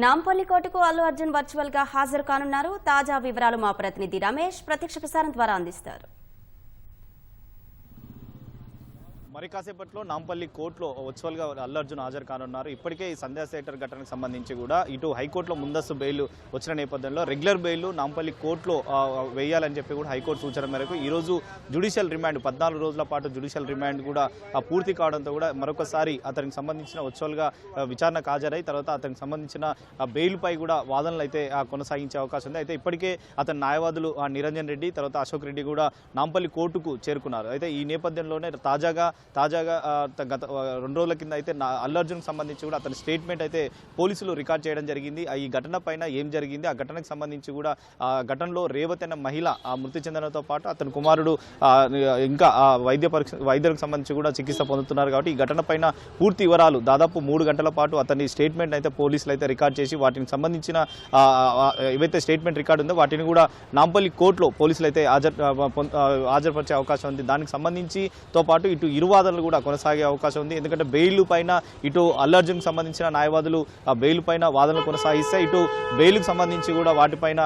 నాంపల్లి కోర్టుకు అల్లు అర్జున్ వర్చువల్ గా హాజరు కానున్నారు. తాజా వివరాలు మా ప్రతినిధి రమేష్ ప్రత్యక్ష ప్రసారం ద్వారా అందిస్తారు. మరి కాసేపట్లో నాంపల్లి కోర్టులో వర్చువల్గా అల్లు అర్జున్ హాజరు కానున్నారు. ఇప్పటికే ఈ సంధ్యా థియేటర్ ఘటనకు సంబంధించి కూడా ఇటు హైకోర్టులో ముందస్తు బెయిల్ వచ్చిన నేపథ్యంలో రెగ్యులర్ బెయిల్ నాంపల్లి కోర్టులో వేయాలని చెప్పి కూడా హైకోర్టు సూచన మేరకు ఈరోజు జ్యుడిషియల్ రిమాండ్ 14 రోజుల పాటు జ్యుడిషియల్ రిమాండ్ కూడా పూర్తి కావడంతో కూడా మరొకసారి అతనికి సంబంధించిన వర్చువల్గా విచారణకు హాజరై తర్వాత అతనికి సంబంధించిన బెయిల్ పై కూడా వాదనలు అయితే కొనసాగించే అవకాశం ఉంది. అయితే ఇప్పటికే అతని న్యాయవాదులు నిరంజన్ రెడ్డి తర్వాత అశోక్ రెడ్డి కూడా నాంపల్లి కోర్టుకు చేరుకున్నారు. అయితే ఈ నేపథ్యంలోనే తాజాగా గత 2 రోజుల కింద అయితే అల్లు అర్జున్కి సంబంధించి కూడా అతని స్టేట్మెంట్ అయితే పోలీసులు రికార్డ్ చేయడం జరిగింది. ఈ ఘటన పైన ఏం జరిగింది, ఆ ఘటనకు సంబంధించి కూడా ఘటనలో రేవతి అనే మహిళ మృతి చెందడంతో పాటు అతని కుమారుడు ఇంకా వైద్యులకు సంబంధించి కూడా చికిత్స పొందుతున్నారు. కాబట్టి ఈ ఘటన పైన పూర్తి వివరాలు దాదాపు 3 గంటల పాటు అతని స్టేట్మెంట్ అయితే పోలీసులు అయితే రికార్డ్ చేసి వాటికి సంబంధించిన ఏవైతే స్టేట్మెంట్ రికార్డు ఉందో వాటిని కూడా నాంపల్లి కోర్టులో పోలీసులు అయితే హాజరుపరిచే అవకాశం ఉంది. దానికి సంబంధించి తో పాటు ఇటు వాదనలు కూడా కొనసాగే అవకాశం ఉంది. ఎందుకంటే బెయిల్ పైన ఇటు అల్లు అర్జున్కి సంబంధించిన న్యాయవాదులు బెయిల్ పైన వాదనలు కొనసాగిస్తే ఇటు బెయిల్కి సంబంధించి కూడా వాటిపైన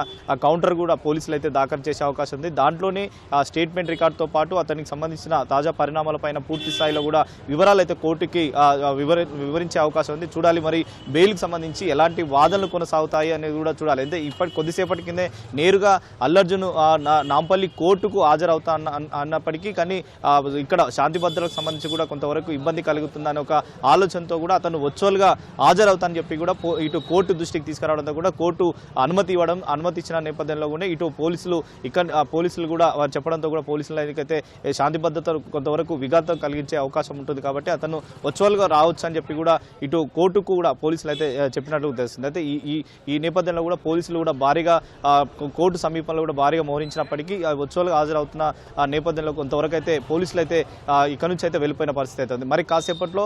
కౌంటర్ కూడా పోలీసులు అయితే దాఖలు చేసే అవకాశం ఉంది. దాంట్లోనే స్టేట్మెంట్ రికార్డుతో పాటు అతనికి సంబంధించిన తాజా పరిణామాలపైన పూర్తి స్థాయిలో కూడా వివరాలు అయితే కోర్టుకి వివరించే అవకాశం ఉంది. చూడాలి మరి బెయిల్కి సంబంధించి ఎలాంటి వాదనలు కొనసాగుతాయి అనేది కూడా చూడాలి. అయితే కొద్దిసేపటి కిందే నేరుగా అల్లు అర్జున్ నాంపల్లి కోర్టుకు హాజరవుతా అన్నప్పటికీ కానీ ఇక్కడ శాంతి భద్రతలకు సంబంధించి కూడా కొంతవరకు ఇబ్బంది కలుగుతుందనే ఒక ఆలోచనతో కూడా అతను వర్చువల్గా హాజరవుతానని చెప్పి కూడా ఇటు కోర్టు దృష్టికి తీసుకురావడంతో కూడా కోర్టు అనుమతి ఇచ్చిన నేపథ్యంలో కూడా ఇటు పోలీసులు కూడా వారు చెప్పడంతో కూడా పోలీసులకైతే శాంతి భద్రత కొంతవరకు విఘాతం కలిగించే అవకాశం ఉంటుంది. కాబట్టి అతను వర్చువల్గా రావచ్చు అని చెప్పి కూడా ఇటు కోర్టుకు కూడా పోలీసులు అయితే చెప్పినట్లు తెలుస్తుంది. అయితే ఈ నేపథ్యంలో కూడా పోలీసులు కూడా భారీగా కోర్టు సమీపంలో కూడా భారీగా మోహరించినప్పటికీ వర్చువల్గా హాజరవుతున్న నేపథ్యంలో కొంతవరకు అయితే పోలీసులు అయితే ఇక్కడ నుంచి అయితే వెళ్ళిపోయిన పరిస్థితి అయితే ఉంది. మరి కాసేపట్లో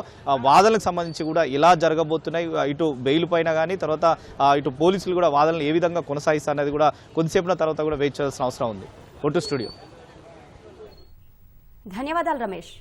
వాదనలకు సంబంధించి కూడా ఎలా జరగబోతున్నాయి, ఇటు బెయిల్ పైన కానీ తర్వాత ఇటు పోలీసులు కూడా వాదనలు ఏ విధంగా కొనసాగిస్తారు అనేది కూడా కొద్దిసేపున తర్వాత కూడా వెయిట్ చేయాల్సిన అవసరం ఉంది. Photo studio. ధన్యవాదాలు రమేష్.